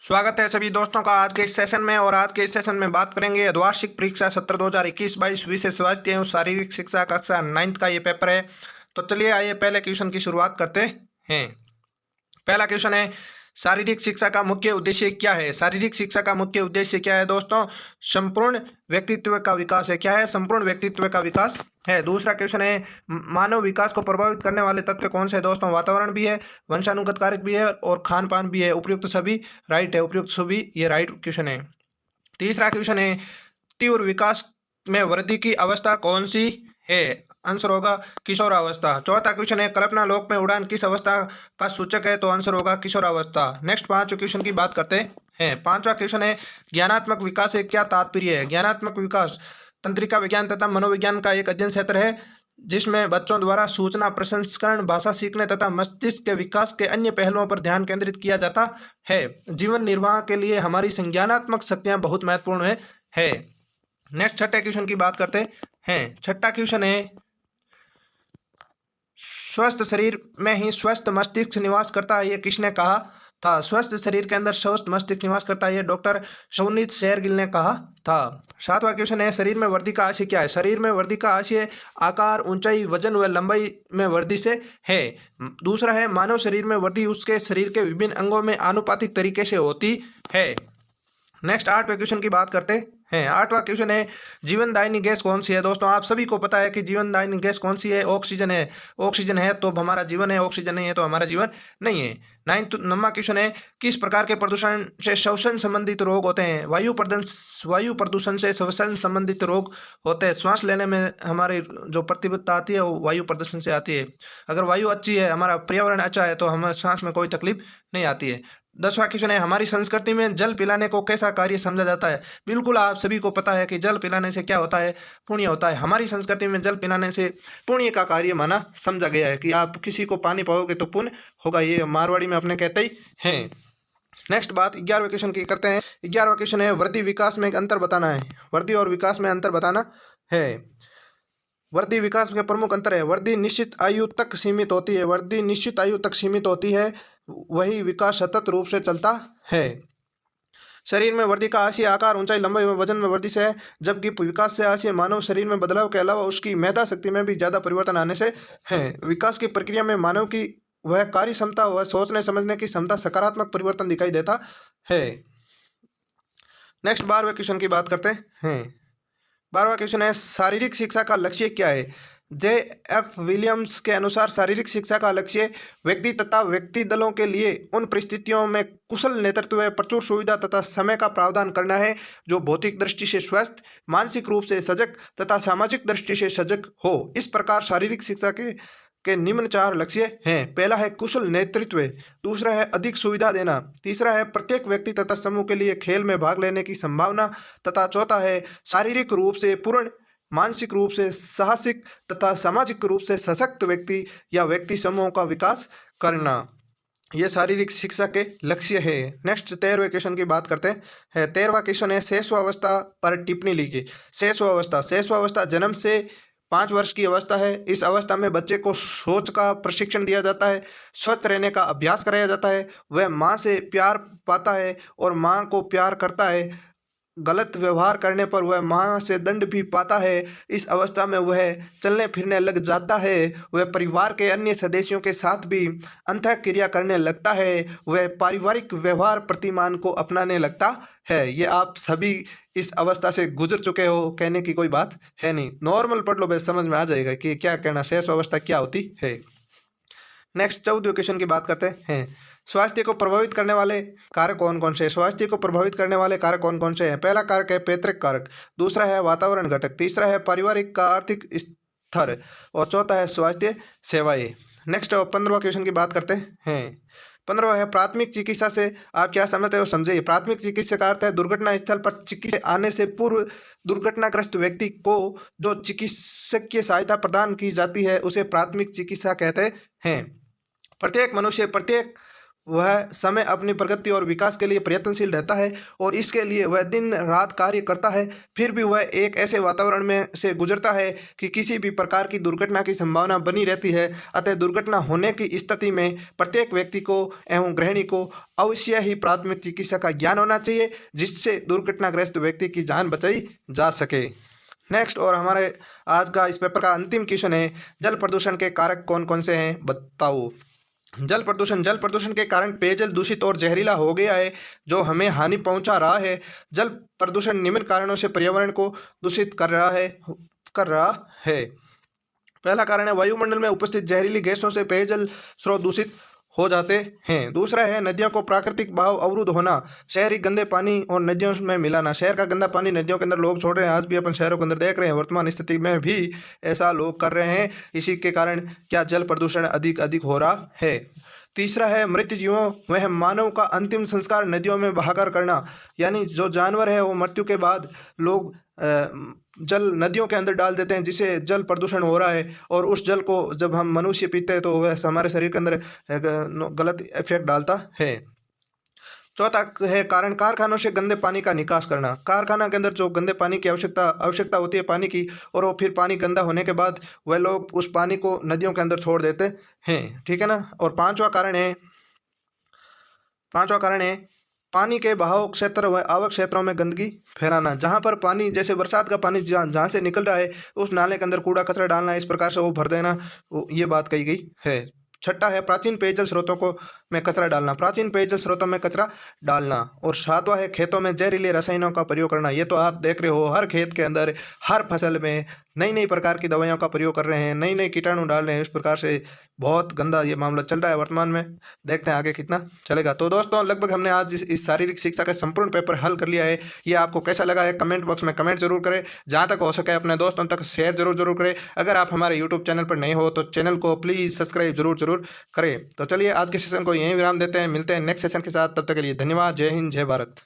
स्वागत है सभी दोस्तों का आज के इस सेशन में। और आज के इस सेशन में बात करेंगे अर्धवार्षिक परीक्षा सत्र 2021-22 विषय स्वास्थ्य एवं शारीरिक शिक्षा कक्षा 9th का ये पेपर है। तो चलिए आइए पहले क्वेश्चन की शुरुआत करते हैं। पहला क्वेश्चन है, शारीरिक शिक्षा का मुख्य उद्देश्य क्या है। शारीरिक शिक्षा का मुख्य उद्देश्य क्या है दोस्तों? संपूर्ण व्यक्तित्व का विकास है। क्या है? संपूर्ण व्यक्तित्व का विकास है। दूसरा क्वेश्चन है, मानव विकास को प्रभावित करने वाले तत्व कौन से हैं दोस्तों? वातावरण भी है, वंशानुगत कारक भी है और खान पान भी है। उपयुक्त सभी राइट है, उपयुक्त सभी ये राइट क्वेश्चन है। तीसरा क्वेश्चन है, तीव्र विकास में वृद्धि की अवस्था कौन सी है? आंसर होगा किशोरावस्था। चौथा क्वेश्चन है, कल्पना लोक में उड़ान किस अवस्था का सूचक है? तो आंसर होगा किशोरावस्था। नेक्स्ट पांचवें क्वेश्चन की बात करते हैं। पांचवा क्वेश्चन है, ज्ञानात्मक विकास से क्या तात्पर्य है? ज्ञानात्मक विकास तंत्रिका विज्ञान तथा मनोविज्ञान का एक अध्ययन क्षेत्र है जिसमें बच्चों द्वारा सूचना प्रसंस्करण, भाषा सीखने तथा मस्तिष्क के विकास के अन्य पहलुओं पर ध्यान केंद्रित किया जाता है। जीवन निर्वाह के लिए हमारी संज्ञानात्मक शक्तियां बहुत महत्वपूर्ण है। नेक्स्ट छठे क्वेश्चन की बात करते हैं। छठा क्वेश्चन है, स्वस्थ शरीर में ही स्वस्थ मस्तिष्क निवास करता है, ये किसने कहा था? स्वस्थ शरीर के अंदर स्वस्थ मस्तिष्क निवास करता है, ये डॉक्टर शौनित शेरगिल ने कहा था। सातवां क्वेश्चन है, शरीर में वृद्धि का आशय क्या है? शरीर में वृद्धि का आशय आकार, ऊंचाई, वजन व लंबाई में वृद्धि से है। दूसरा है, मानव शरीर में वृद्धि उसके शरीर के विभिन्न अंगों में आनुपातिक तरीके से होती है। नेक्स्ट आठवें क्वेश्चन की बात करते हैं। आठवां क्वेश्चन है, जीवनदायिनी गैस कौन सी है? दोस्तों आप सभी को पता है कि जीवनदायिनी गैस कौन सी है? ऑक्सीजन है। ऑक्सीजन है तो हमारा जीवन है, ऑक्सीजन नहीं है तो हमारा जीवन नहीं है। नौवां क्वेश्चन है, किस प्रकार के प्रदूषण से श्वसन संबंधित रोग होते हैं? वायु प्रदूषण से श्वसन संबंधित रोग होते हैं। श्वास लेने में हमारी जो प्रतिबद्धता आती है वो वायु प्रदूषण से आती है। अगर वायु अच्छी है, हमारा पर्यावरण अच्छा है तो हमें सांस में कोई तकलीफ नहीं आती है। 10वां क्वेश्चन है, हमारी संस्कृति में जल पिलाने को कैसा कार्य समझा जाता है? बिल्कुल आप सभी को पता है कि जल पिलाने से क्या होता है? पुण्य होता है। हमारी संस्कृति में जल पिलाने से पुण्य का कार्य माना समझा गया है कि आप किसी को पानी पाओगे तो पुण्य होगा, ये मारवाड़ी में अपने कहते ही हैं। नेक्स्ट बात 11वें क्वेश्चन की करते हैं। 11वां क्वेश्चन है, वृद्धि विकास में एक अंतर बताना है। वृद्धि और विकास में अंतर बताना है। वृद्धि विकास के प्रमुख अंतर है, वृद्धि निश्चित आयु तक सीमित होती है। वृद्धि निश्चित आयु तक सीमित होती है, वही विकास सतत रूप से चलता है। शरीर में वृद्धि का आशय आकार, ऊंचाई, लंबाई व वजन में वृद्धि से है, जबकि विकास से आशय मानव शरीर में बदलाव के अलावा उसकी मेधा शक्ति में भी ज्यादा परिवर्तन आने से है। विकास की प्रक्रिया में मानव की वह कार्य क्षमता, वह सोचने समझने की क्षमता सकारात्मक परिवर्तन दिखाई देता है। नेक्स्ट 12वें क्वेश्चन की बात करते हैं। 12वां क्वेश्चन है, शारीरिक शिक्षा का लक्ष्य क्या है? J.F. विलियम्स के अनुसार शारीरिक शिक्षा का लक्ष्य व्यक्ति तथा व्यक्ति दलों के लिए उन परिस्थितियों में कुशल नेतृत्व, प्रचुर सुविधा तथा समय का प्रावधान करना है जो भौतिक दृष्टि से स्वस्थ, मानसिक रूप से सजग तथा सामाजिक दृष्टि से सजग हो। इस प्रकार शारीरिक शिक्षा के निम्न 4 लक्ष्य हैं। पहला है कुशल नेतृत्व, दूसरा है अधिक सुविधा देना, तीसरा है प्रत्येक व्यक्ति तथा समूह के लिए खेल में भाग लेने की संभावना तथा चौथा है शारीरिक रूप से पूर्ण, मानसिक रूप से साहसिक तथा सामाजिक रूप से सशक्त व्यक्ति या व्यक्ति समूह का विकास करना। यह शारीरिक शिक्षा के लक्ष्य है। नेक्स्ट 13वें क्वेश्चन की बात करते हैं। 13वां क्वेश्चन है, शेषवावस्था पर टिप्पणी लिखिए। शेषवावस्था जन्म से 5 वर्ष की अवस्था है। इस अवस्था में बच्चे को सोच का प्रशिक्षण दिया जाता है, स्वस्थ रहने का अभ्यास कराया जाता है, वह माँ से प्यार पाता है और माँ को प्यार करता है। गलत व्यवहार करने पर वह माँ से दंड भी पाता है। इस अवस्था में वह चलने फिरने लग जाता है, वह परिवार के अन्य सदस्यों के साथ भी अंतःक्रिया करने लगता है, वह पारिवारिक व्यवहार प्रतिमान को अपनाने लगता है। ये आप सभी इस अवस्था से गुजर चुके हो, कहने की कोई बात है नहीं। नॉर्मल पढ़ लो, बस समझ में आ जाएगा कि क्या कहना, शेष अवस्था क्या होती है। नेक्स्ट 14वें क्वेश्चन की बात करते हैं। स्वास्थ्य को प्रभावित करने वाले कारक कौन कौन से हैं? स्वास्थ्य को प्रभावित करने वाले कारक कौन कौन से हैं? पहला कारक है पैतृक कारक, दूसरा है वातावरण घटक, तीसरा है पारिवारिक का आर्थिक स्तर और चौथा है स्वास्थ्य सेवाएं। नेक्स्ट 15वां क्वेश्चन की बात करते हैं। 15वां है, प्राथमिक चिकित्सा से आप क्या समझते हो, समझिए। प्राथमिक चिकित्सा का अर्थ है दुर्घटना स्थल पर चिकित्सा आने से पूर्व दुर्घटनाग्रस्त व्यक्ति को जो चिकित्सकीय सहायता प्रदान की जाती है उसे प्राथमिक चिकित्सा कहते हैं। प्रत्येक मनुष्य प्रत्येक वह समय अपनी प्रगति और विकास के लिए प्रयत्नशील रहता है और इसके लिए वह दिन रात कार्य करता है, फिर भी वह एक ऐसे वातावरण में से गुजरता है कि किसी भी प्रकार की दुर्घटना की संभावना बनी रहती है। अतः दुर्घटना होने की स्थिति में प्रत्येक व्यक्ति को एवं गृहिणी को अवश्य ही प्राथमिक चिकित्सा का ज्ञान होना चाहिए, जिससे दुर्घटनाग्रस्त व्यक्ति की जान बचाई जा सके। नेक्स्ट और हमारे आज का इस पेपर का अंतिम क्वेश्चन है, जल प्रदूषण के कारक कौन कौन से हैं बताओ। जल प्रदूषण के कारण पेयजल दूषित और जहरीला हो गया है, जो हमें हानि पहुंचा रहा है। जल प्रदूषण निम्न कारणों से पर्यावरण को दूषित कर रहा है। पहला कारण है वायुमंडल में उपस्थित जहरीली गैसों से पेयजल स्रोत दूषित हो जाते हैं। दूसरा है नदियों को प्राकृतिक बहाव अवरुद्ध होना, शहरी गंदे पानी और नदियों में मिलाना। शहर का गंदा पानी नदियों के अंदर लोग छोड़ रहे हैं, आज भी अपन शहरों के अंदर देख रहे हैं, वर्तमान स्थिति में भी ऐसा लोग कर रहे हैं। इसी के कारण क्या जल प्रदूषण अधिक अधिक हो रहा है। तीसरा है मृत जीवों वह मानव का अंतिम संस्कार नदियों में बहाकर करना, यानी जो जानवर है वो मृत्यु के बाद लोग जल नदियों के अंदर डाल देते हैं, जिससे जल प्रदूषण हो रहा है। और उस जल को जब हम मनुष्य पीते हैं तो वह हमारे शरीर के अंदर गलत इफेक्ट डालता है। चौथा है कारण कारखानों से गंदे पानी का निकास करना। कारखाना के अंदर जो गंदे पानी की आवश्यकता होती है पानी की, और वो फिर पानी गंदा होने के बाद वह लोग उस पानी को नदियों के अंदर छोड़ देते हैं, ठीक है ना। और पांचवा कारण है पानी के बहाव क्षेत्र व आवक क्षेत्रों में गंदगी फैलाना। जहाँ पर पानी जैसे बरसात का पानी जहाँ से निकल रहा है उस नाले के अंदर कूड़ा कचरा डालना, इस प्रकार से वो भर देना, ये बात कही गई है। छठा है प्राचीन पेयजल स्रोतों में कचरा डालना। और सातवां है खेतों में जहरीले रसायनों का प्रयोग करना। ये तो आप देख रहे हो हर खेत के अंदर हर फसल में नई नई प्रकार की दवाइयों का प्रयोग कर रहे हैं, नई नई कीटाणु डाल रहे हैं। इस प्रकार से बहुत गंदा ये मामला चल रहा है वर्तमान में, देखते हैं आगे कितना चलेगा। तो दोस्तों लगभग हमने आज इस शारीरिक शिक्षा का संपूर्ण पेपर हल कर लिया है। ये आपको कैसा लगा है कमेंट बॉक्स में कमेंट जरूर करें, जहाँ तक हो सके अपने दोस्तों तक शेयर जरूर करें। अगर आप हमारे यूट्यूब चैनल पर नए हो तो चैनल को प्लीज़ सब्सक्राइब जरूर करें। तो चलिए आज के सेशन को यहीं विराम देते हैं, मिलते हैं नेक्स्ट सेशन के साथ। तब तक के लिए धन्यवाद। जय हिंद, जय भारत।